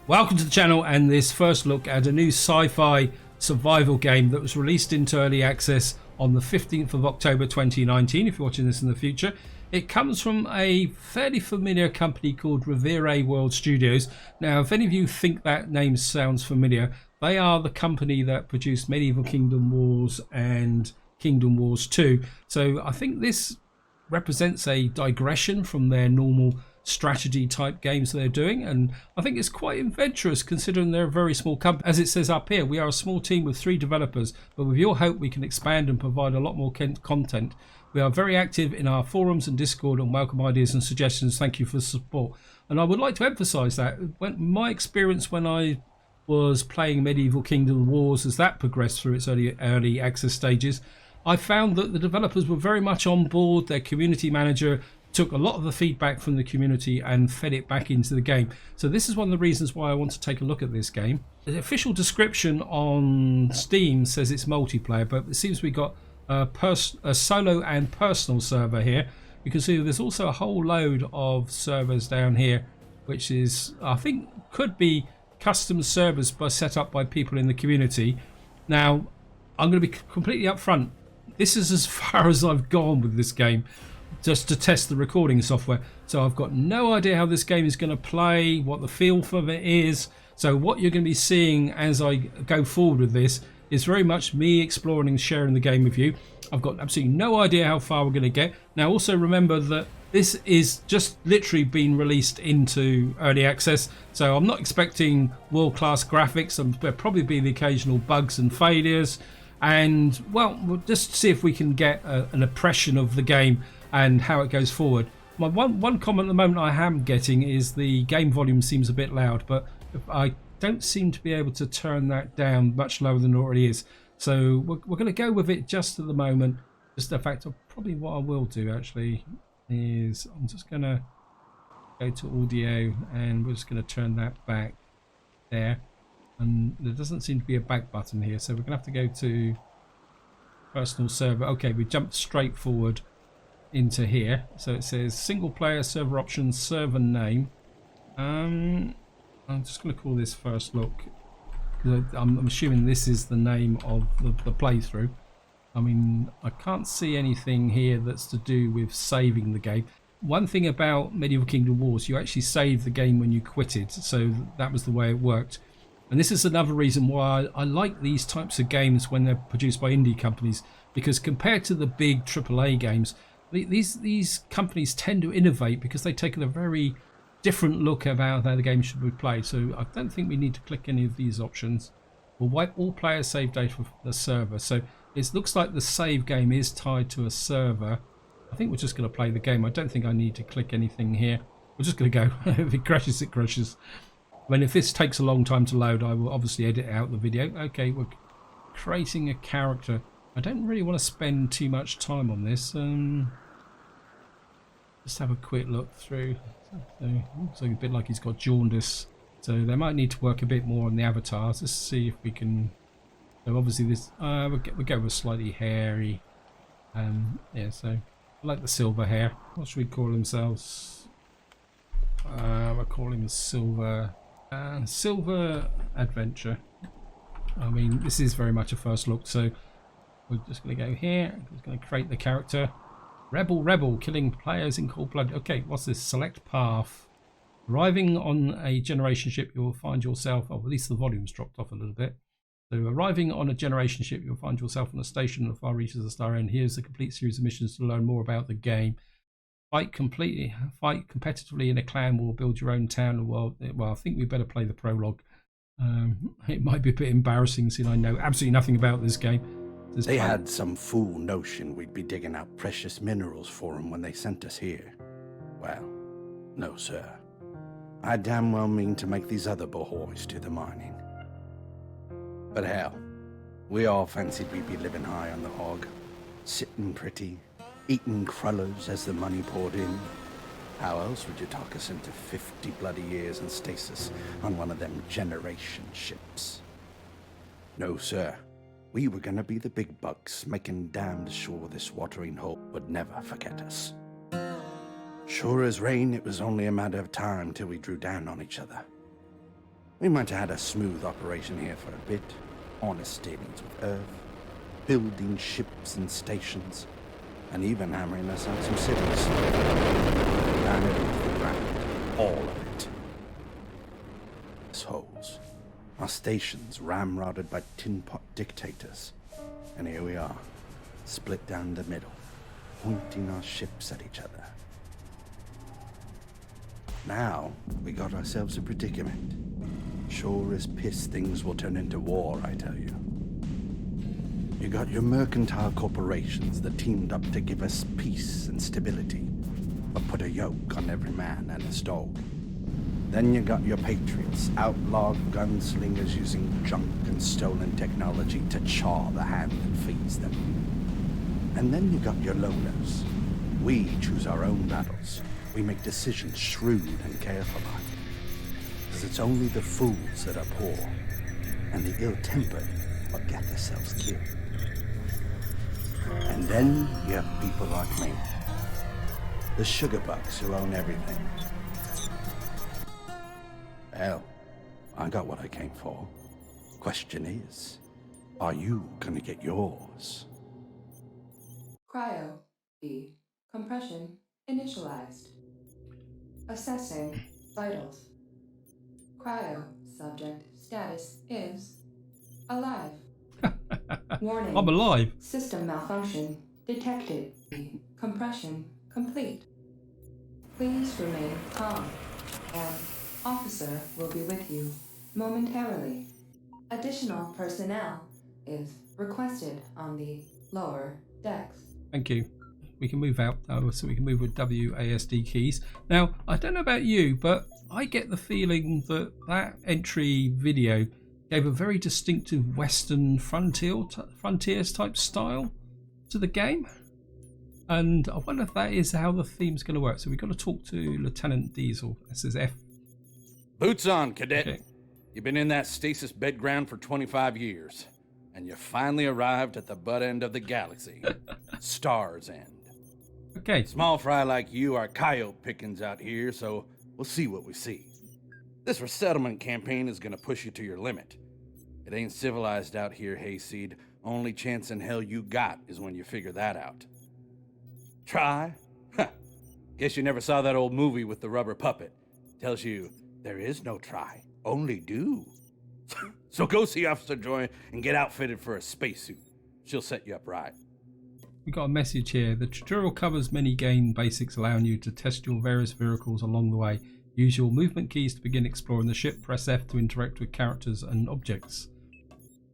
Welcome to the channel and this first look at a new sci-fi survival game that was released into early access on the 15th of October 2019 if you're watching this in the future. It comes from a fairly familiar company called Revere World Studios. Now if any of you think that name sounds familiar, they are the company that produced Medieval Kingdom Wars and Kingdom Wars 2. So I think this represents a digression from their normal strategy type games they're doing, and I think it's quite adventurous considering they're a very small company. As it says up here, we are a small team with 3 developers, but with your help we can expand and provide a lot more content. We are very active in our forums and Discord and welcome ideas and suggestions. Thank you for the support. And I would like to emphasize that my experience when I was playing Medieval Kingdom Wars as that progressed through its early access stages, I found that the developers were very much on board. Their community manager took a lot of the feedback from the community and fed it back into the game. So this is one of the reasons why I want to take a look at this game. The official description on Steam says it's multiplayer, but it seems we got a solo and personal server here. You can see there's also a whole load of servers down here, which is, I think, could be custom servers set up by people in the community. Now, I'm going to be completely upfront. This is as far as I've gone with this game, just to test the recording software. So I've got no idea how this game is going to play, what the feel for it is. So what you're going to be seeing as I go forward with this is very much me exploring and sharing the game with you. I've got absolutely no idea how far we're going to get. Now also remember that this is just literally been released into early access, so I'm not expecting world-class graphics. There'll probably be the occasional bugs and failures, and well, we'll just see if we can get an impression of the game and how it goes forward. My one comment at the moment I am getting is the game volume seems a bit loud, but I don't seem to be able to turn that down much lower than it already is. So we're going to go with it just at the moment. Just the fact of probably what I will do actually is I'm just going to go to audio and we're just going to turn that back there. And there doesn't seem to be a back button here, so we're going to have to go to personal server. Okay, we jumped straight forward into here. So it says single player, server options, server name. I'm just going to call this first look, because I'm assuming this is the name of the playthrough. I mean, I can't see anything here that's to do with saving the game. One thing about Medieval Kingdom Wars, you actually save the game when you quit it, so that was the way it worked. And this is another reason why I like these types of games when they're produced by indie companies, because compared to the big AAA games, these companies tend to innovate because they take a very different look about how the game should be played. So I don't think we need to click any of these options. We'll wipe all player save data from the server. So it looks like the save game is tied to a server. I think we're just going to play the game. I don't think I need to click anything here. We're just going to go. If it crashes, it crashes. I mean, if this takes a long time to load, I will obviously edit out the video. Okay, we're creating a character. I don't really want to spend too much time on this. Just have a quick look through. So, looks like a bit like he's got jaundice. So they might need to work a bit more on the avatars. Let's see if we can. So obviously this. We'll go with slightly hairy. Yeah. So I like the silver hair. What should we call themselves? We'll call him Silver. Silver Adventure. I mean, this is very much a first look, so we're just going to go here. We're going to create the character. Rebel, killing players in cold blood. Okay, what's this? Select path. Arriving on a generation ship, you will find yourself. Oh, at least the volume's dropped off a little bit. So, arriving on a generation ship, you'll find yourself on a station in the far reaches of the star end. Here's a complete series of missions to learn more about the game. Fight competitively in a clan war, build your own town and world. Well, I think we better play the prologue. It might be a bit embarrassing since I know absolutely nothing about this game. They had some fool notion we'd be digging out precious minerals for them when they sent us here. Well, no sir. I damn well mean to make these other boys do the mining. But hell, we all fancied we'd be living high on the hog, sitting pretty, eating crullers as the money poured in. How else would you talk us into 50 bloody years in stasis on one of them generation ships? No sir. We were gonna be the big bucks, making damned sure this watering hole would never forget us. Sure as rain, it was only a matter of time till we drew down on each other. We might have had a smooth operation here for a bit. Honest dealings with Earth, building ships and stations, and even hammering us out some cities. Down it into the ground. All of it. Holes. Our stations ramrodded by tin pot dictators. And here we are, split down the middle, pointing our ships at each other. Now, we got ourselves a predicament. Sure as piss things will turn into war, I tell you. You got your mercantile corporations that teamed up to give us peace and stability, but put a yoke on every man and his dog. Then you got your patriots, outlawed gunslingers using junk and stolen technology to chaw the hand that feeds them. And then you got your loners. We choose our own battles. We make decisions shrewd and careful like. Because it's only the fools that are poor, and the ill-tempered what get themselves killed. And then you have people like me. The sugar bucks who own everything. Hell, I got what I came for. Question is, are you gonna get yours? Cryo. B. Compression initialized. Assessing vitals. Cryo subject status is alive. Warning. I'm alive. System malfunction detected. B. Compression complete. Please remain calm. An officer will be with you momentarily. Additional personnel is requested on the lower decks. Thank you. We can move out, so we can move with WASD keys. Now, I don't know about you, but I get the feeling that that entry video gave a very distinctive Western frontiers type style to the game. And I wonder if that is how the theme's going to work. So we've got to talk to Lieutenant Diesel, SSF. Boots on, cadet. Okay. You've been in that stasis bedground for 25 years, and you finally arrived at the butt end of the galaxy. Star's End. Okay. Small fry like you are coyote pickings out here, so we'll see what we see. This resettlement campaign is gonna push you to your limit. It ain't civilized out here, hayseed. Only chance in hell you got is when you figure that out. Try? Huh. Guess you never saw that old movie with the rubber puppet. Tells you there is no try, only do. So go see Officer Joy and get outfitted for a spacesuit. She'll set you up right. We got a message here. The tutorial covers many game basics, allowing you to test your various vehicles along the way. Use your movement keys to begin exploring the ship. Press F to interact with characters and objects.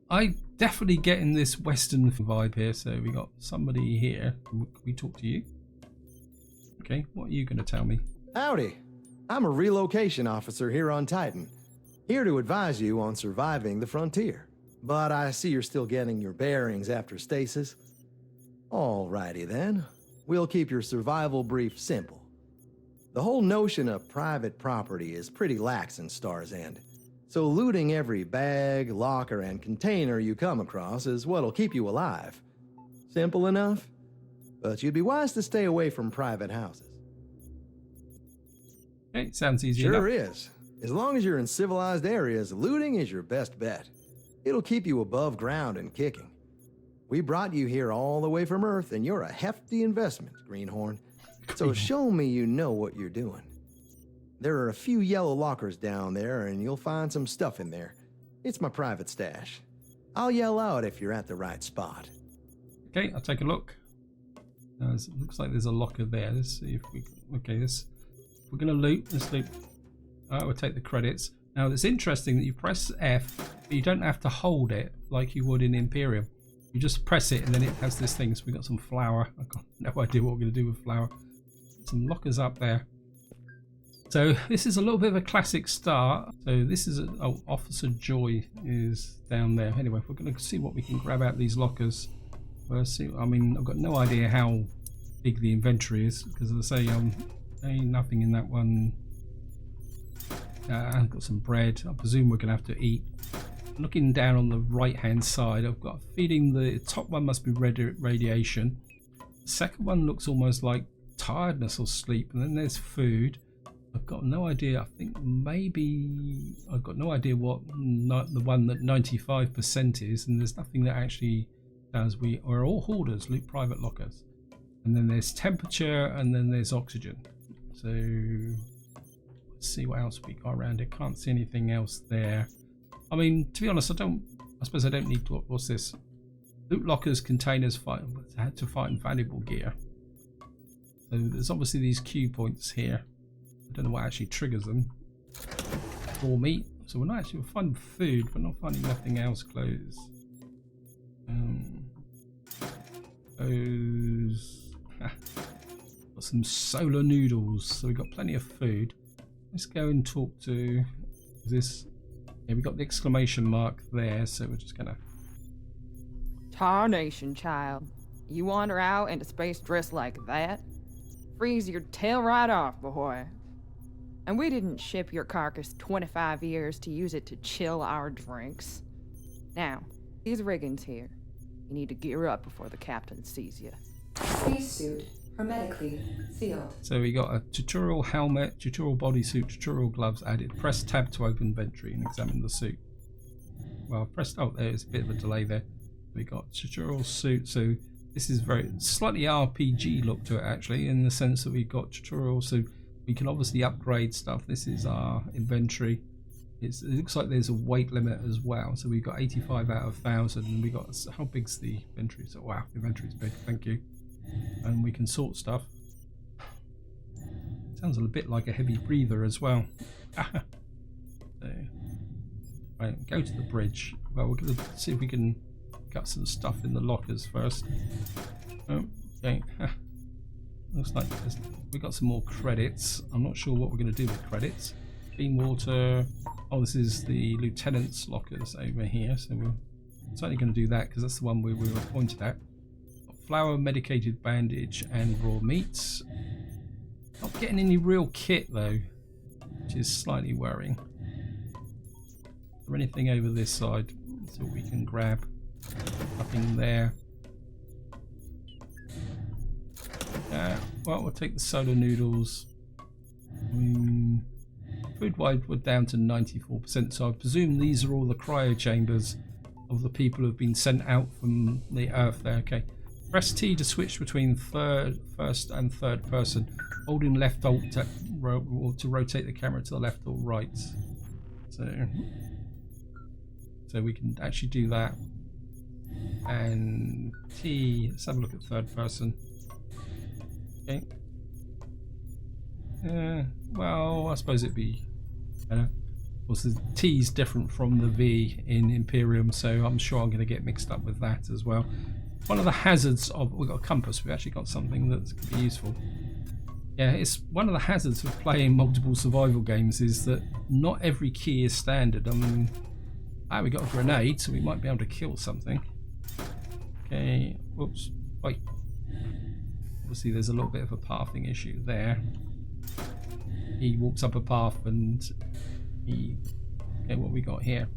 I definitely getting this Western vibe here. So we got somebody here. Can we talk to you? Okay, what are you going to tell me? Howdy. I'm a relocation officer here on Titan. Here to advise you on surviving the frontier. But I see you're still getting your bearings after stasis. Alrighty then. We'll keep your survival brief simple. The whole notion of private property is pretty lax in Star's End. So looting every bag, locker, and container you come across is what'll keep you alive. Simple enough? But you'd be wise to stay away from private houses. Okay, sounds easy Sure enough. is. As long as you're in civilized areas, looting is your best bet. It'll keep you above ground and kicking. We brought you here all the way from Earth, and you're a hefty investment, Greenhorn. So show me you know what you're doing. There are a few yellow lockers down there, and you'll find some stuff in there. It's my private stash. I'll yell out if you're at the right spot. Okay, I'll take a look. It looks like there's a locker there. Let's see if we... Okay, we're going to loot. Let's loot. We'll take the credits. Now, it's interesting that you press F, but you don't have to hold it like you would in Imperium. You just press it and then it has this thing. So we got some flour. I've got no idea what we're going to do with flour. Some lockers up there. So this is a little bit of a classic start. So this is Officer Joy is down there. Anyway, we're going to see what we can grab out these lockers. First, I mean, I've got no idea how big the inventory is because, as I say, ain't nothing in that one. I've got some bread. I presume we're going to have to eat. Looking down on the right hand side, I've got a feeling the top one must be radiation. The second one looks almost like tiredness or sleep, and then there's food. I've got no idea. I think maybe I've got no idea what the one that 95% is, and there's nothing that actually does. We're all hoarders, loot private lockers, and then there's temperature, and then there's oxygen. So let's see what else we got around it. Can't see anything else there. I mean, to be honest, I suppose I don't need to. What's this? Loot lockers, containers, had to find valuable gear. So there's obviously these cue points here. I don't know what actually triggers them. Raw meat. So we're not actually, we'll find food, but not finding nothing else. Clothes. Those. Got some solar noodles. So we've got plenty of food. Let's go and talk to this. Yeah, we got the exclamation mark there. So we're just gonna. Tarnation, child. You wander out into space dressed like that? Freeze your tail right off, boy. And we didn't ship your carcass 25 years to use it to chill our drinks. Now, these riggings here. You need to gear up before the captain sees you. Spacesuit hermetically sealed. So we got a tutorial helmet, tutorial bodysuit, tutorial gloves added. Press tab to open inventory and examine the suit. Well, pressed. Oh, there's a bit of a delay there. We got tutorial suit. So this is very slightly RPG look to it actually, in the sense that we've got tutorial. So we can obviously upgrade stuff. This is our inventory. It looks like there's a weight limit as well. So we've got 85 out of 1,000, and we got, how big's the inventory? So wow, the inventory's big. Thank you. And we can sort stuff. Sounds a bit like a heavy breather as well. So, right, go to the bridge. Well, we're going to see if we can get some stuff in the lockers first. Oh, okay. Looks like we got some more credits. I'm not sure what we're going to do with credits. Clean water. Oh, this is the lieutenant's lockers over here. So we're certainly going to do that because that's the one we were pointed at. Flour, medicated bandage, and raw meats. Not getting any real kit though, which is slightly worrying. Is there anything over this side so we can grab? Nothing there. Well, we'll take the solar noodles. Food wise, we're down to 94%, so I presume these are all the cryo chambers of the people who have been sent out from the Earth there. Okay. Press T to switch between first and third person. Holding left alt to rotate the camera to the left or right. So we can actually do that. And T, let's have a look at third person. Okay. Well, I suppose it'd be better. Of course, the T is different from the V in Imperium, so I'm sure I'm going to get mixed up with that as well. One of the hazards of, we've got a compass, we've actually got something that's going to be useful. Yeah, it's one of the hazards of playing multiple survival games is that not every key is standard. I mean, we got a grenade, so we might be able to kill something. Okay, whoops, wait. Obviously there's a little bit of a pathing issue there. He walks up a path and he... Okay, what we got here?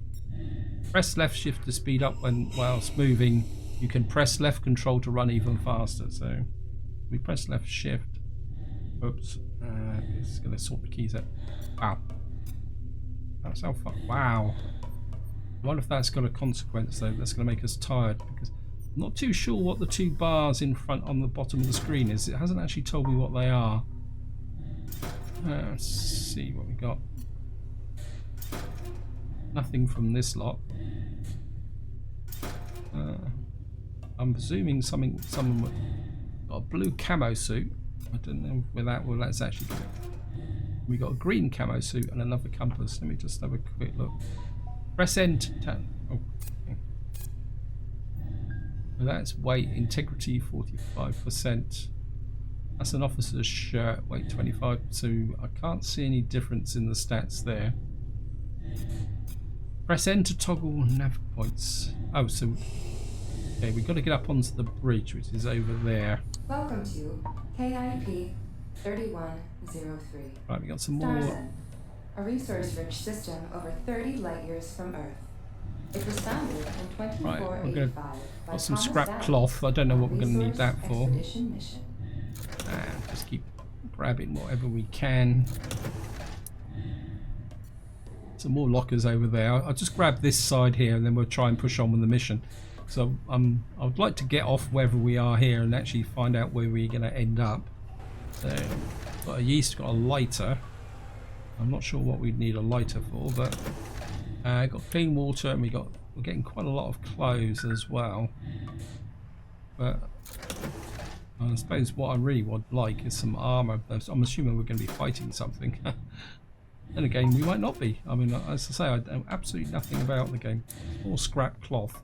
Press left shift to speed up whilst moving. You can press left control to run even faster. So we press left shift. Oops. It's going to sort the keys out. Wow. That's how far. Wow. I wonder if that's got a consequence though. That's going to make us tired because I'm not too sure what the two bars in front on the bottom of the screen is. It hasn't actually told me what they are. Let's see what we got. Nothing from this lot. I'm presuming someone got a blue camo suit. I don't know where that's actually going. We got a green camo suit and another compass. Let me just have a quick look. Press Enter. Oh, okay. Well, that's weight, integrity 45%. That's an officer's shirt, weight 25. So I can't see any difference in the stats there. Press N to toggle nav points. Oh, so okay, we've got to get up onto the bridge, which is over there. Welcome to KIP 3103. Right, we got some more. Starzen, a resource-rich system over 30 light years from Earth. It was founded in 2485 by got some Thomas scrap Adams cloth. I don't know what we're going to need Resource that for. Expedition Mission. And just keep grabbing whatever we can. some more lockers over there. I'll just grab this side here and then we'll try and push on with the mission. So I would like to get off wherever we are here and actually find out where we're going to end up. So, got a yeast, got a lighter. I'm not sure what we'd need a lighter for, but got clean water, and we're getting quite a lot of clothes as well. But I suppose what I really would like is some armor. I'm assuming we're going to be fighting something. Then again, we might not be. I mean, as I say, I know absolutely nothing about the game. It's all scrap cloth.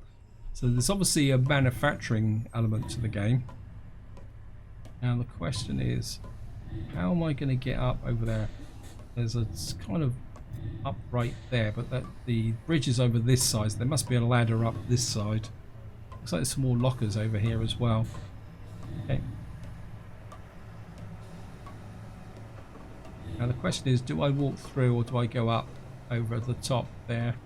So there's obviously a manufacturing element to the game. Now the question is, how am I going to get up over there? There's a kind of up right there, but the bridge is over this side. So there must be a ladder up this side. Looks like there's some more lockers over here as well. Okay. Now the question is, do I walk through or do I go up over the top there?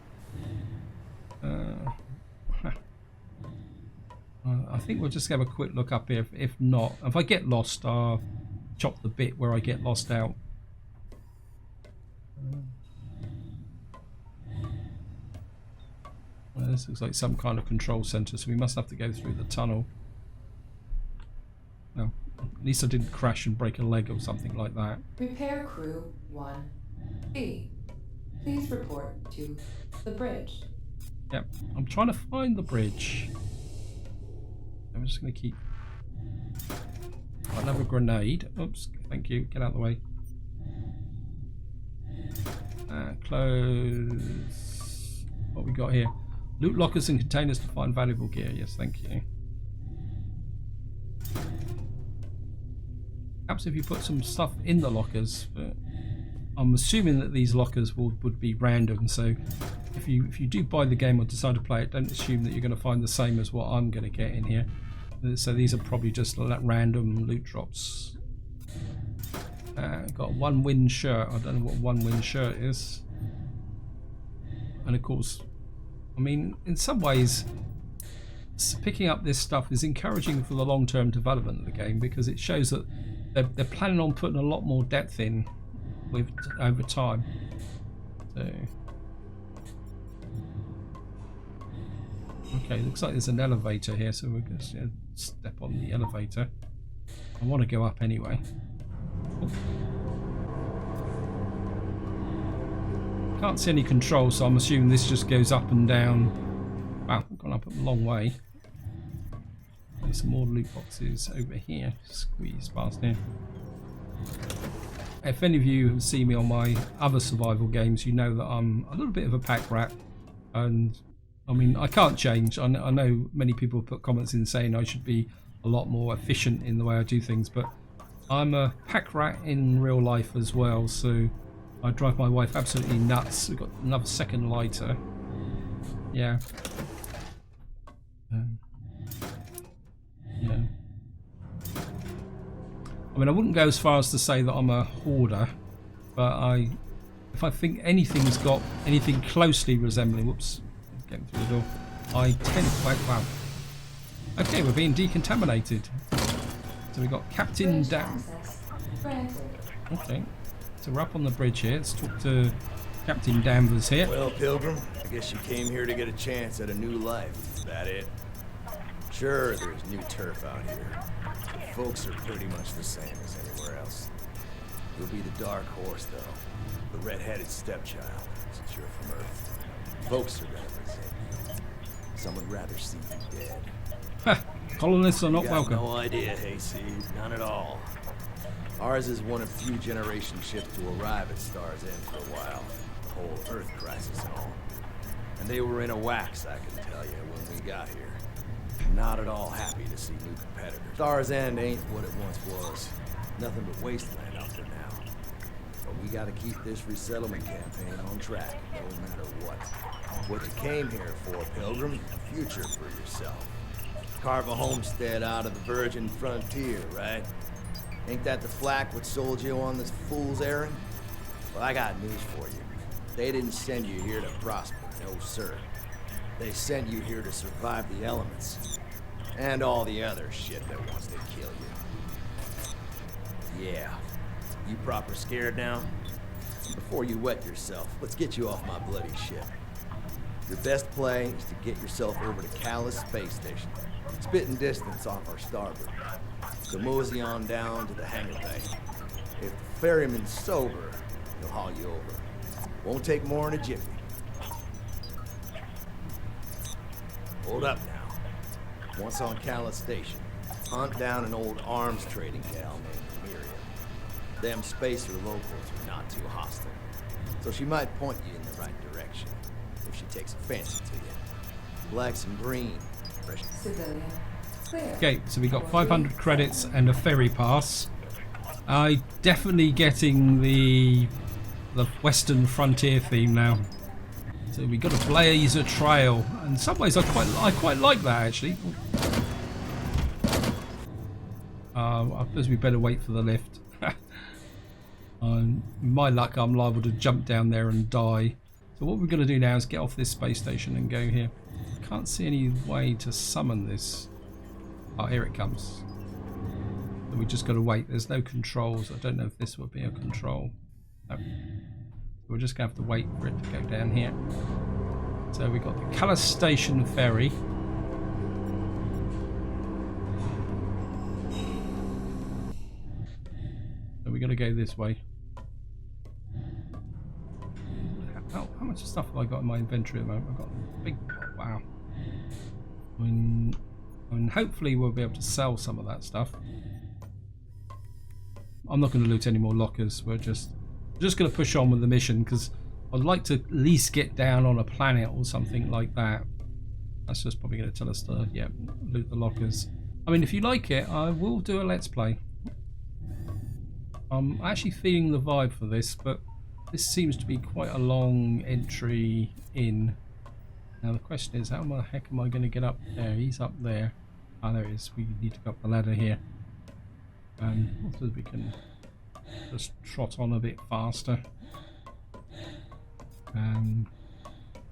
I think we'll just have a quick look up here. If not, if I get lost, I'll chop the bit where I get lost out. Well, this looks like some kind of control center, so we must have to go through the tunnel. Well, at least I didn't crash and break a leg or something like that. Repair crew 1B. Please report to the bridge. Yep, I'm trying to find the bridge. I'm just going to keep... Another grenade. Oops, thank you. Get out of the way. Close. What we got here? Loot lockers and containers to find valuable gear. Yes, thank you. Perhaps if you put some stuff in the lockers, but I'm assuming that these lockers would be random. So if you do buy the game or decide to play it, don't assume that you're going to find the same as what I'm going to get in here. So these are probably just random loot drops. Got one win shirt. I don't know what one win shirt is. And of course, I mean, in some ways, picking up this stuff is encouraging for the long-term development of the game, because it shows that they're planning on putting a lot more depth in over time. So, okay, looks like there's an elevator here, so we're going to step on the elevator. I want to go up anyway. Oh. Can't see any controls, so I'm assuming this just goes up and down. Wow, we've gone up a long way. There's some more loot boxes over here. Squeeze past here. If any of you have seen me on my other survival games, you know that I'm a little bit of a pack rat, and I mean, I can't change. I know many people put comments in saying I should be a lot more efficient in the way I do things, but I'm a pack rat in real life as well, so I drive my wife absolutely nuts. We've got another second lighter. Yeah. Yeah. I mean, I wouldn't go as far as to say that I'm a hoarder, but if I think anything's got anything closely resembling, whoops, getting through the door, I tend to, wow. Okay, we're being decontaminated. So we've got Captain Dan. Okay, so we're up on the bridge here. Let's talk to Captain Danvers here. Well, Pilgrim, I guess you came here to get a chance at a new life. Is that it? Sure, there's new turf out here. The folks are pretty much the same as anywhere else. You'll be the dark horse, though. The red-headed stepchild, since you're from Earth. Folks are gonna resent you. Some would rather see you dead. Ha! Colonists are not welcome. No idea, Hayseed. None at all. Ours is one of few generation ships to arrive at Star's End for a while. The whole Earth crisis and all. And they were in a wax, I can tell you, when we got here. Not at all happy to see new competitors. Star's End ain't what it once was. Nothing but wasteland out there now. But we gotta keep this resettlement campaign on track, no matter what. What you came here for, Pilgrim, a future for yourself. Carve a homestead out of the virgin frontier, right? Ain't that the flack what sold you on this fool's errand? Well, I got news for you. They didn't send you here to prosper, no sir. They sent you here to survive the elements. And all the other shit that wants to kill you. Yeah. You proper scared now? Before you wet yourself, let's get you off my bloody ship. Your best play is to get yourself over to Callus Space Station. Spitting distance off our starboard. So mosey on down to the hangar bay. If the ferryman's sober, he'll haul you over. Won't take more than a jiffy. Hold up now. Once on Callus Station, hunt down an old arms trading gal named Miriam. Them spacer locals are not too hostile, so she might point you in the right direction if she takes a fancy to you. Blacks and green. Civilian. Clear. Okay, so we got 500 credits and a ferry pass. I definitely getting the Western Frontier theme now. So we got to blaze a trail. In some ways, I quite like that actually. I suppose we better wait for the lift. My luck, I'm liable to jump down there and die. So what we're going to do now is get off this space station and go here. Can't see any way to summon this. Oh, here it comes. So we just got to wait. There's no controls. I don't know if this will be a control. No. We're just going to have to wait for it to go down here. So we've got the Callus Station ferry. So we're going to go this way. How much stuff have I got in my inventory at the moment? I've got a big... Wow. And hopefully we'll be able to sell some of that stuff. I'm not going to loot any more lockers. We're just going to push on with the mission because I'd like to at least get down on a planet or something like that. That's just probably going to tell us to, yeah, loot the lockers. I mean, if you like it, I will do a let's play. I'm actually feeling the vibe for this, but this seems to be quite a long entry in. Now the question is, how the heck am I going to get up there? He's up there. Ah, there he is. We need to go up the ladder here. Hopefully we can just trot on a bit faster. I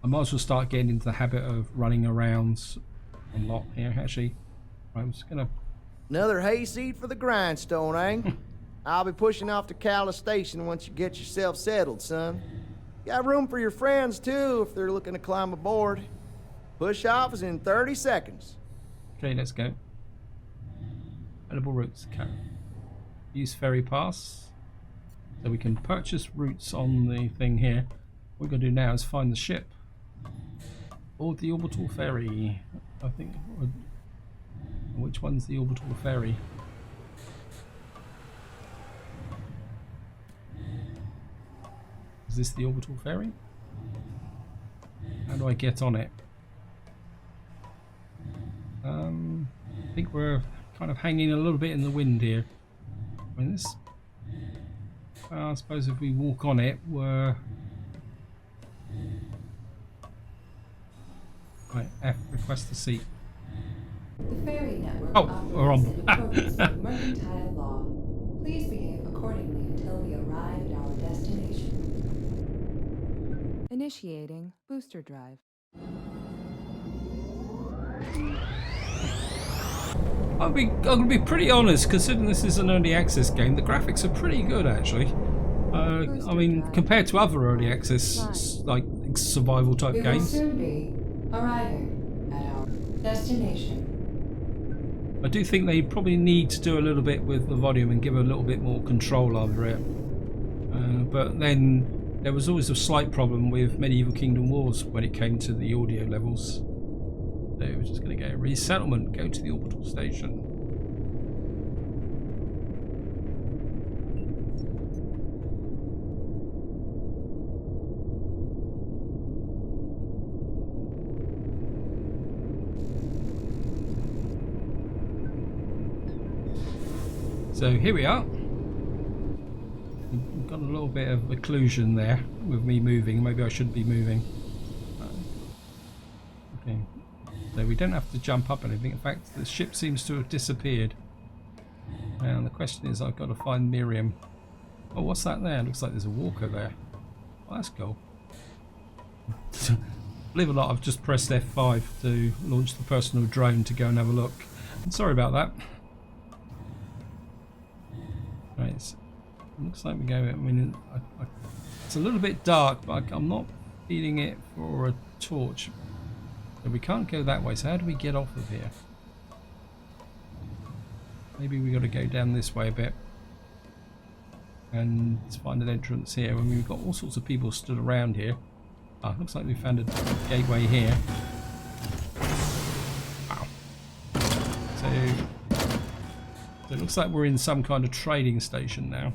might as well start getting into the habit of running around a lot here, actually. I'm just going to... Another hayseed for the grindstone, eh? I'll be pushing off to Callus Station once you get yourself settled, son. Got room for your friends, too, if they're looking to climb aboard. Push off is in 30 seconds. Okay, let's go. Available routes. Okay. Use ferry pass. So we can purchase routes on the thing here. What we're going to do now is find the ship. Or the orbital ferry. I think... Which one's the orbital ferry? Is this the orbital ferry? How do I get on it? I think we're kind of hanging a little bit in the wind here. I mean, this... I suppose if we walk on it, we're... Right, F, request a seat. The ferry network we're on. operates in accordance with mercantile law. Please behave accordingly until we arrive at our destination. Initiating booster drive. I'm going to be pretty honest, considering this is an early access game. The graphics are pretty good, actually. I mean, compared to other early access, like survival type We will games. soon be arriving at our destination. I do think they probably need to do a little bit with the volume and give a little bit more control over it. But then there was always a slight problem with Medieval Kingdom Wars when it came to the audio levels. So we're just going to go resettlement, go to the orbital station. So here we are. We've got a little bit of occlusion there with me moving. Maybe I shouldn't be moving. Okay. So we don't have to jump up anything. In fact, the ship seems to have disappeared. And the question is, I've got to find Miriam. Oh, what's that there? Looks like there's a walker there. Oh, that's cool. Believe it or not, I've just pressed F5 to launch the personal drone to go and have a look. Sorry about that. Right, so looks like we go. I mean, It's a little bit dark, but I'm not feeling it for a torch. So we can't go that way, so how do we get off of here? Maybe we got to go down this way a bit and find an entrance here. I mean, we've got all sorts of people stood around here. Ah, looks like we found a gateway here. Wow. So it looks like we're in some kind of trading station now.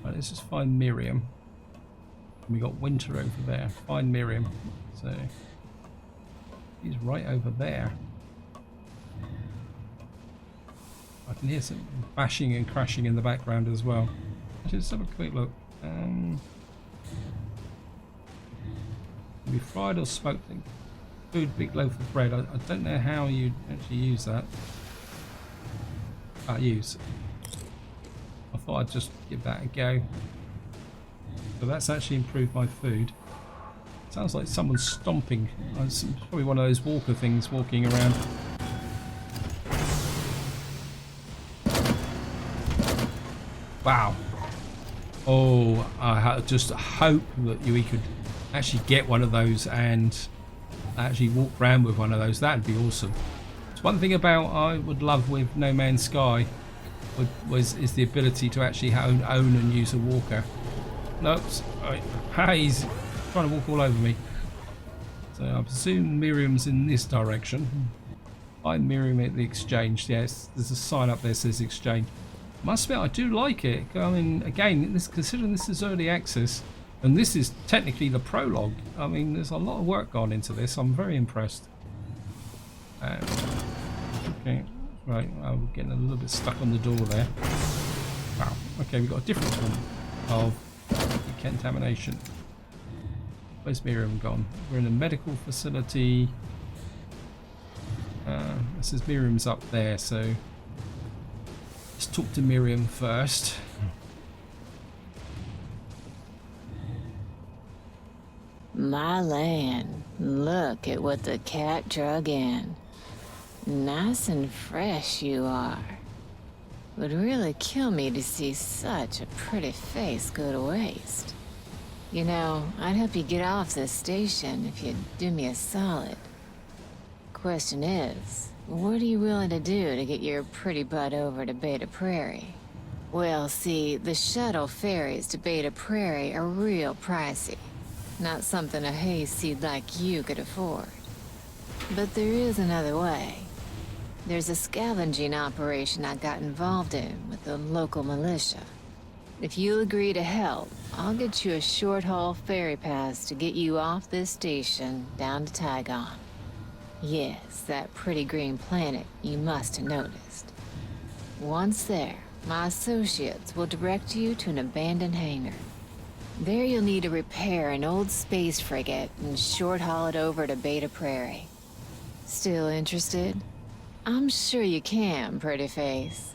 Right, let's just find Miriam. And we got Winter over there. Find Miriam. So he's right over there. I can hear some bashing and crashing in the background as well. Let's have a quick look. Be fried or smoked food, big loaf of bread. I don't know how you actually use that. Use. I thought I'd just give that a go. So that's actually improved my food. Sounds like someone's stomping. It's probably one of those walker things walking around. Wow. Oh, I just hope that we could actually get one of those and actually walk around with one of those. That'd be awesome. It's one thing about I would love with No Man's Sky is the ability to actually own and use a walker. Nope. He's trying to walk all over me. So I presume Miriam's in this direction. Find Miriam at the exchange. Yes, there's a sign up there that says exchange. Must admit, I do like it. I mean, again, considering this is early access, and this is technically the prologue. I mean, there's a lot of work gone into this. I'm very impressed. Okay, right. I'm getting a little bit stuck on the door there. Wow. Okay, we've got a different form of decontamination. Where's Miriam gone? We're in a medical facility. This is Miriam's up there, so let's talk to Miriam first. My land, look at what the cat drug in. Nice and fresh you are. Would really kill me to see such a pretty face go to waste. You know, I'd help you get off this station if you'd do me a solid. Question is, what are you willing to do to get your pretty butt over to Beta Prairie? Well, see, the shuttle ferries to Beta Prairie are real pricey. Not something a hayseed like you could afford. But there is another way. There's a scavenging operation I got involved in with the local militia. If you'll agree to help, I'll get you a short-haul ferry pass to get you off this station down to Tygon. Yes, that pretty green planet you must have noticed. Once there, my associates will direct you to an abandoned hangar. There you'll need to repair an old space frigate and short-haul it over to Beta Prairie. Still interested? I'm sure you can, pretty face.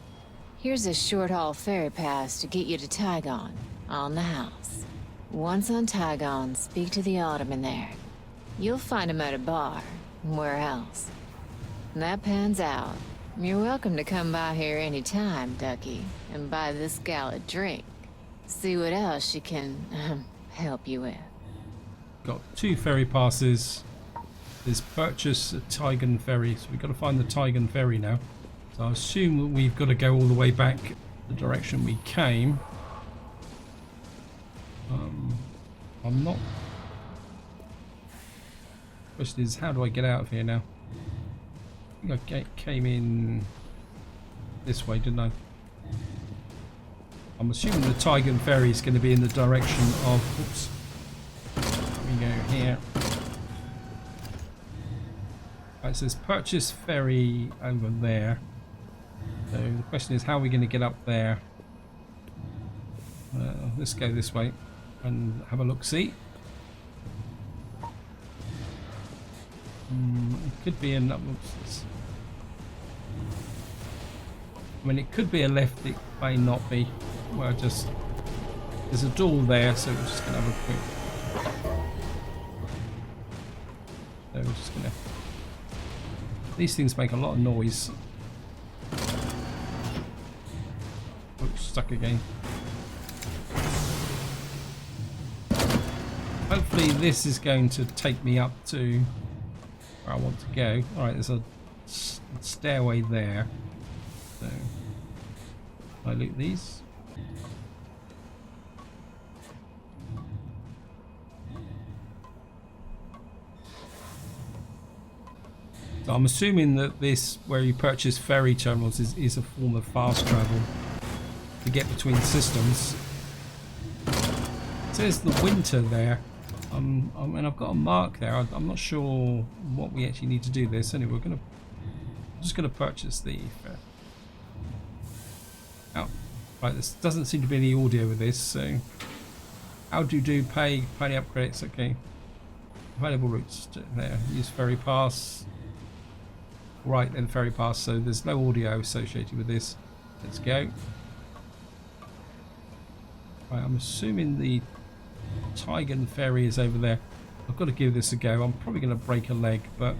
Here's a short-haul ferry pass to get you to Tygon, on the house. Once on Tygon, speak to the alderman there. You'll find him at a bar. Where else? When that pans out, you're welcome to come by here anytime, Ducky, and buy this gal a drink. See what else she can help you with. Got 2 ferry passes. There's purchase a Tygon ferry, so we've got to find the Tygon ferry now. So I assume that we've got to go all the way back the direction we came. I'm not. Question is, how do I get out of here now? I think I came in this way, didn't I? I'm assuming the Tygon ferry is going to be in the direction of. Oops. Let me go here. Right, it says purchase ferry over there. So the question is, how are we going to get up there? Let's go this way and have a look-see. It could be another. I mean, it could be a left. It may not be. Well, just there's a door there, so we're just going to have a quick. So we're just going to. These things make a lot of noise. Oops, stuck again. hopefully this is going to take me up to where I want to go. Alright, there's a stairway there. So, I loot these. So I'm assuming that this, where you purchase ferry terminals, is a form of fast travel to get between systems. It says the winter there. And I've got a mark there. I'm not sure what we actually need to do this. Anyway, I'm just gonna purchase the. Oh, right. This doesn't seem to be any audio with this. So, how do you do? Pay the upgrades. Okay. Available routes there. Use ferry pass. Right, then ferry pass. So there's no audio associated with this. Let's go. Right, I'm assuming the Tigan ferry is over there. I've got to give this a go. I'm probably going to break a leg, but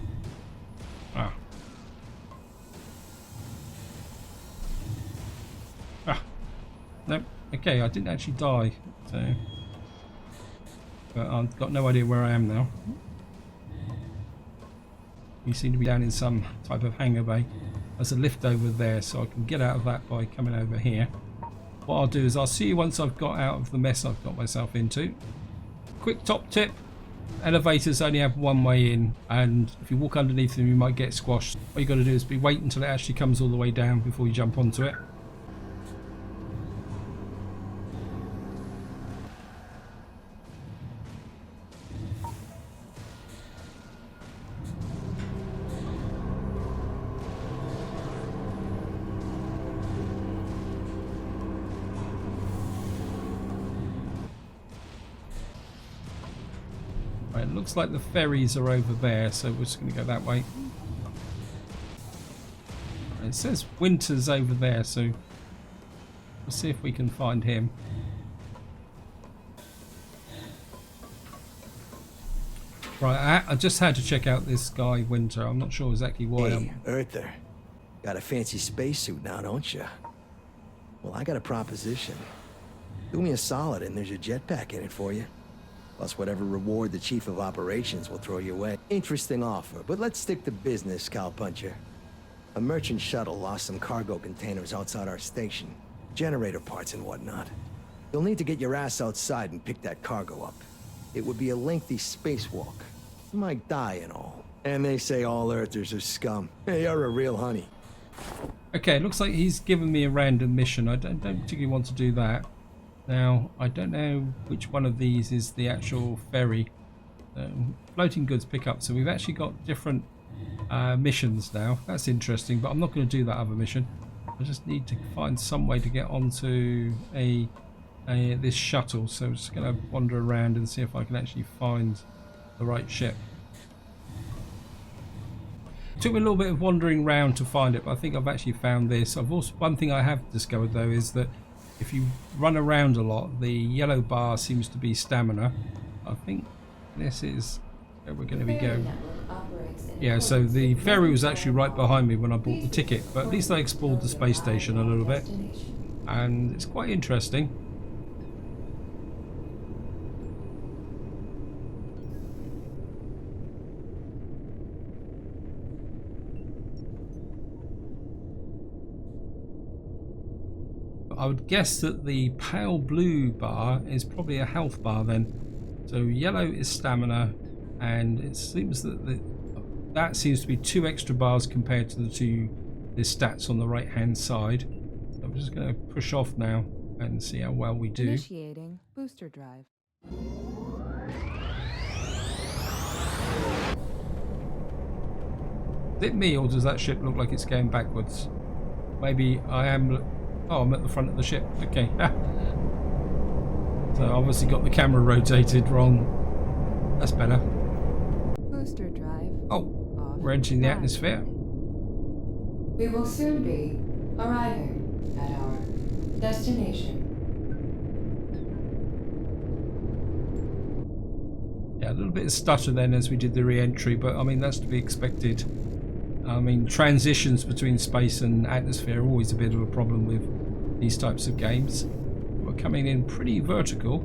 nope. Okay, I didn't actually die, so but I've got no idea where I am now. We seem to be down in some type of hangar bay. There's a lift over there, so I can get out of that by coming over here. What I'll do is I'll see you once I've got out of the mess I've got myself into. Quick top tip, elevators only have one way in, and if you walk underneath them you might get squashed. What you got to do is wait until it actually comes all the way down before you jump onto it. Right, it looks like the ferries are over there, so we're just going to go that way. It says Winter's over there, so we'll see if we can find him. Right, I just had to check out this guy, Winter. I'm not sure exactly why. Hey, Earther. Got a fancy spacesuit now, don't you? Well, I got a proposition. Do me a solid and there's a jetpack in it for you. Plus whatever reward the Chief of Operations will throw your way. Interesting offer, but let's stick to business, cowpuncher. A merchant shuttle lost some cargo containers outside our station. Generator parts and whatnot. You'll need to get your ass outside and pick that cargo up. It would be a lengthy spacewalk. You might die and all. And they say all Earthers are scum. Hey, you're a real honey. Okay, it looks like he's given me a random mission. I don't particularly want to do that. Now, I don't know which one of these is the actual ferry. Floating goods pickup. So we've actually got different missions now. That's interesting, but I'm not going to do that other mission. I just need to find some way to get onto this shuttle. So I'm just going to wander around and see if I can actually find the right ship. It took me a little bit of wandering around to find it, but I think I've actually found this. One thing I have discovered though is that if you run around a lot, the yellow bar seems to be stamina. I think this is where we're going to be going. Yeah, so the ferry was actually right behind me when I bought the ticket, but at least I explored the space station a little bit, and it's quite interesting. I would guess that the pale blue bar is probably a health bar then. So yellow is stamina, and it seems that that seems to be 2 extra bars compared to the stats on the right hand side. So I'm just going to push off now and see how well we do. Initiating booster drive. Is it me, or does that ship look like it's going backwards? Maybe I am. Oh, I'm at the front of the ship. Okay. So I obviously got the camera rotated wrong. That's better. Booster drive. Oh, we're entering the atmosphere. We will soon be arriving at our destination. Yeah, a little bit of stutter then as we did the re-entry, but I mean that's to be expected. I mean, transitions between space and atmosphere are always a bit of a problem with these types of games. We're coming in pretty vertical.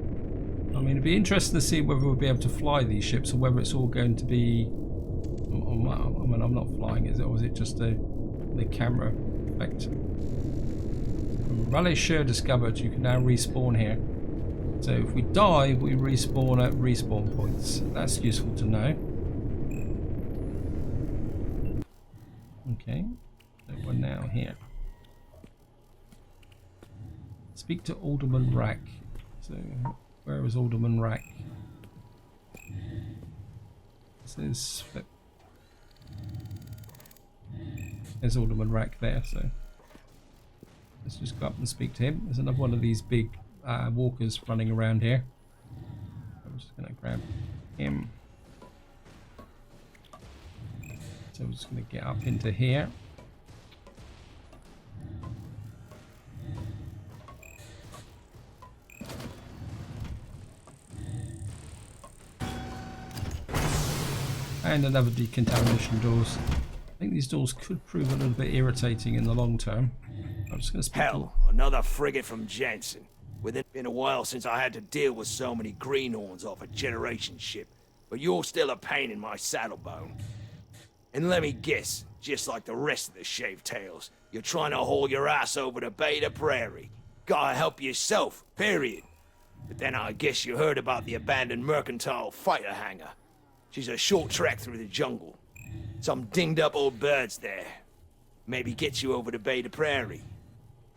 I mean, it'd be interesting to see whether we'll be able to fly these ships or whether it's all going to be... I mean, I'm not flying, is it? Or is it just the camera effect? Relish Share discovered. You can now respawn here. So if we die, we respawn at respawn points. That's useful to know. Okay, so we're now here. Speak to Alderman Rack. So, where is Alderman Rack? This is flip. There's Alderman Rack there, so let's just go up and speak to him. There's another one of these big walkers running around here. I'm just going to grab him. So we're just going to get up into here. And another decontamination doors. I think these doors could prove a little bit irritating in the long term. I'm just going to speak. Hell, another frigate from Jensen. With it been a while since I had to deal with so many greenhorns off a generation ship, but you're still a pain in my saddlebone. And let me guess, just like the rest of the shaved tails, you're trying to haul your ass over to Beta Prairie. Gotta help yourself, period. But then I guess you heard about the abandoned mercantile fighter hangar. She's a short trek through the jungle. Some dinged up old birds there. Maybe get you over to Beta Prairie.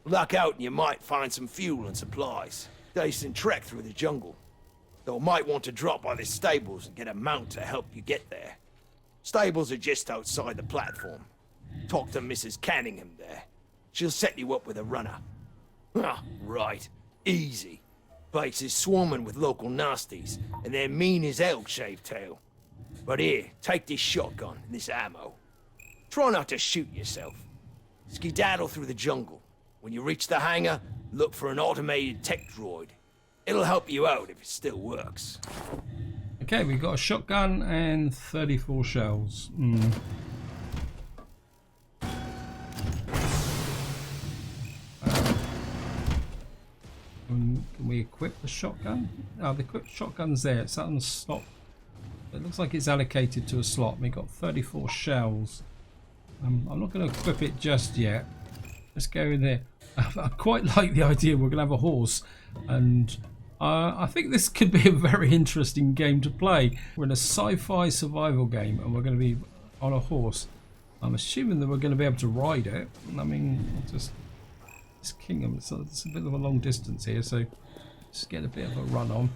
Luck out and you might find some fuel and supplies. Decent trek through the jungle. Though might want to drop by the stables and get a mount to help you get there. Stables are just outside the platform. Talk to Mrs. Canningham there. She'll set you up with a runner. Ah, right. Easy. Place is swarming with local nasties, and they're mean as hell, Shavetail. But here, take this shotgun and this ammo. Try not to shoot yourself. Skedaddle through the jungle. When you reach the hangar, look for an automated tech droid. It'll help you out if it still works. Okay, we've got a shotgun and 34 shells. Can we equip the shotgun? Oh, the equipped shotgun's there. It's on the slot. It looks like it's allocated to a slot. We've got 34 shells. I'm not going to equip it just yet. Let's go in there. I quite like the idea we're going to have a horse, and I think this could be a very interesting game to play. We're in a sci-fi survival game, and we're going to be on a horse. I'm assuming that we're going to be able to ride it. I mean, just this kingdom. It's a bit of a long distance here, so just get a bit of a run on.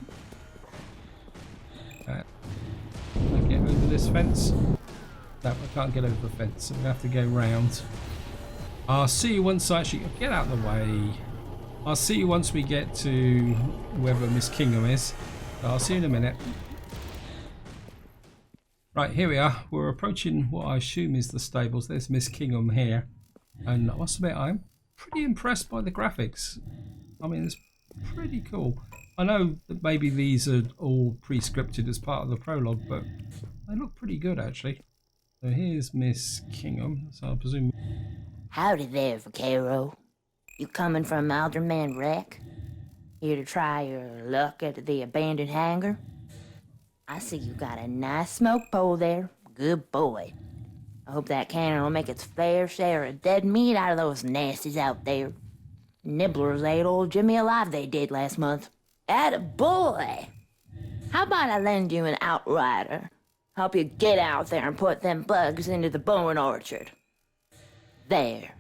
Get over this fence. No, I can't get over the fence, so we have to go round. I'll see you once I actually get out of the way. I'll see you once we get to wherever Miss Kingham is. I'll see you in a minute. Right, here we are. We're approaching what I assume is the stables. There's Miss Kingham here, and I must admit I'm pretty impressed by the graphics. I mean, it's pretty cool. I know that maybe these are all pre-scripted as part of the prologue, but they look pretty good actually. So here's Miss Kingham. So I presume. Howdy there, Vaquero. You coming from Alderman Rack? Here to try your luck at the abandoned hangar? I see you got a nice smoke pole there. Good boy. I hope that cannon will make its fair share of dead meat out of those nasties out there. Nibblers ate old Jimmy alive they did last month. Attaboy! How about I lend you an outrider? Help you get out there and put them bugs into the Bowen orchard. There.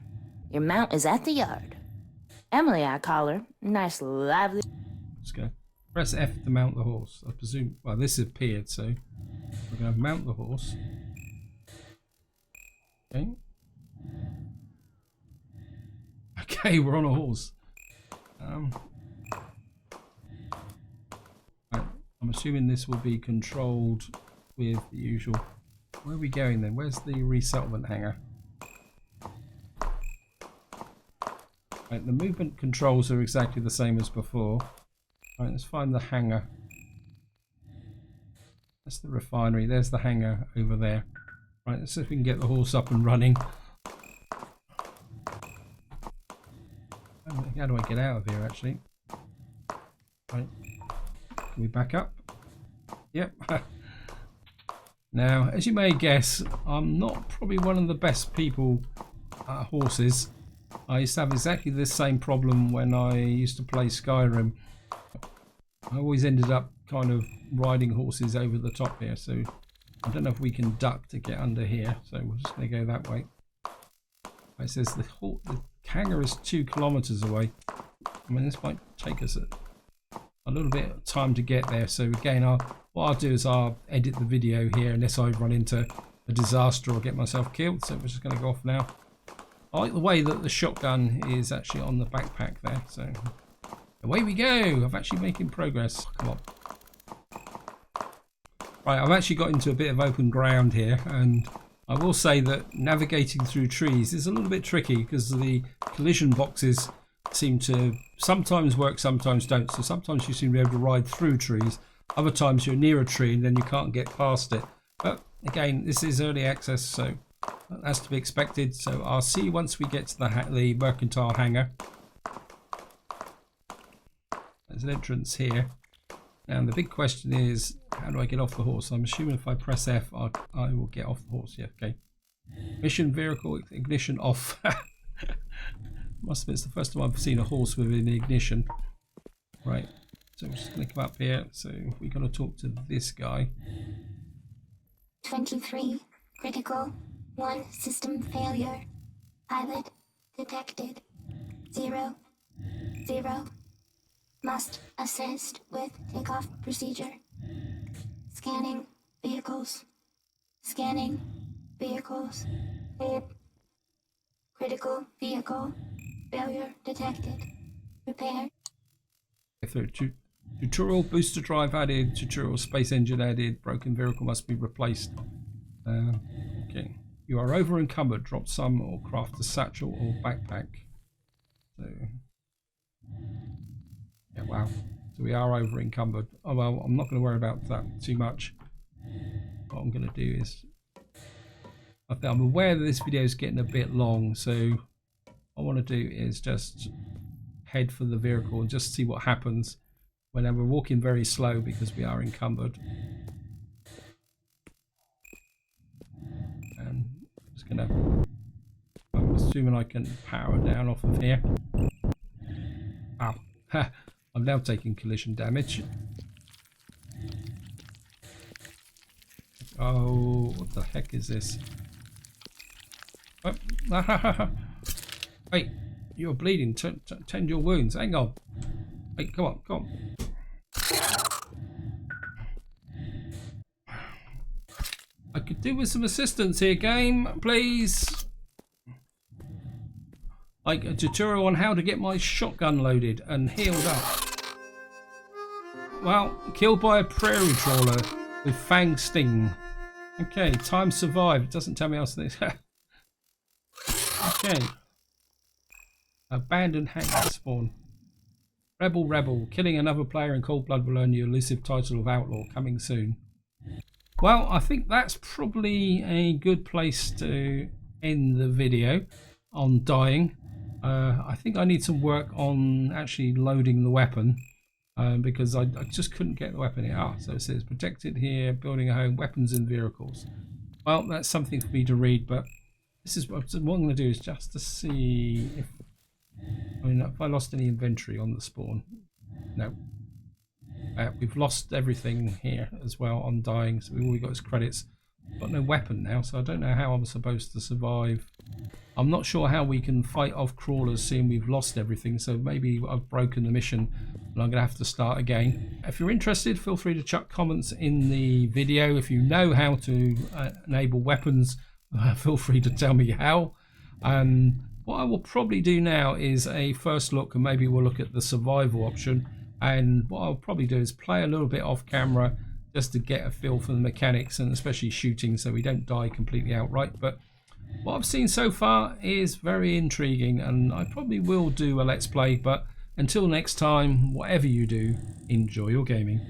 Your mount is at the yard. Emily, I call her. Nice, lively... Let's go. Press F to mount the horse. I presume... Well, this appeared, so... We're going to mount the horse. Okay. Okay, we're on a horse. Right, I'm assuming this will be controlled with the usual... Where are we going then? Where's the resettlement hangar? Right, the movement controls are exactly the same as before. Right, let's find the hangar. That's the refinery. There's the hangar over there. Right, let's see if we can get the horse up and running. How do I get out of here, actually? Right. Can we back up? Yep. Now, as you may guess, I'm not probably one of the best people at horses. I used to have exactly the same problem when I used to play Skyrim. I always ended up kind of riding horses over the top here, so I don't know if we can duck to get under here, so we're just going to go that way. It says the hangar is 2 kilometers away. I mean, this might take us a little bit of time to get there, so again, what I'll do is I'll edit the video here unless I run into a disaster or get myself killed, so we're just going to go off now. I like the way that the shotgun is actually on the backpack there, so away we go. I'm actually making progress. Come on. Right, I've actually got into a bit of open ground here, and I will say that navigating through trees is a little bit tricky because the collision boxes seem to sometimes work, sometimes don't. So sometimes you seem to be able to ride through trees, other times you're near a tree and then you can't get past it. But again, this is early access, so that's to be expected. So I'll see you once we get to the mercantile hangar. There's an entrance here. Now the big question is, how do I get off the horse? I'm assuming if I press F, I will get off the horse. Yeah, okay. Mission vehicle ignition off. Must have been, it's the first time I've seen a horse with an ignition. Right, so I'm just going to come up here. So we're going to talk to this guy. 23 critical, 1 system failure, pilot detected, 0, 0. Must assist with takeoff procedure. Scanning vehicles. Scanning vehicles. Critical vehicle failure detected. Repair. Tutorial booster drive added. Tutorial space engine added. Broken vehicle must be replaced. Okay. You are over encumbered. Drop some or craft a satchel or backpack. So. Yeah, wow. So we are over encumbered. Oh well, I'm not going to worry about that too much. What I'm going to do is, I think I'm aware that this video is getting a bit long, so what I want to do is just head for the vehicle and just see what happens when we're walking very slow because we are encumbered. And I'm just going to, I'm assuming I can power down off of here. Ow. I'm now taking collision damage. Oh, what the heck is this? Oh. Wait, you're bleeding. Tend your wounds. Hang on. Wait, come on, come on. I could do with some assistance here, game, please. Like a tutorial on how to get my shotgun loaded and healed up. Well, killed by a prairie trawler with fang sting. Okay, time survived. It doesn't tell me else this. Okay. Abandoned hangar spawn. Rebel. Killing another player in cold blood will earn you elusive title of outlaw. Coming soon. Well, I think that's probably a good place to end the video on dying. I think I need some work on actually loading the weapon because I just couldn't get the weapon here. So it says protected here, building a home, weapons and vehicles. Well, that's something for me to read, but this is what I'm going to do is just to see if I lost any inventory on the spawn. No. We've lost everything here as well on dying, so all we got is credits. Got no weapon now, so I don't know how I'm supposed to survive. I'm not sure how we can fight off crawlers seeing we've lost everything, so maybe I've broken the mission and I'm going to have to start again. If you're interested, feel free to chuck comments in the video. If you know how to enable weapons, feel free to tell me how. What I will probably do now is a first look, and maybe we'll look at the survival option. And what I'll probably do is play a little bit off camera just to get a feel for the mechanics, and especially shooting, so we don't die completely outright. But what I've seen so far is very intriguing, and I probably will do a let's play. But until next time, whatever you do, enjoy your gaming.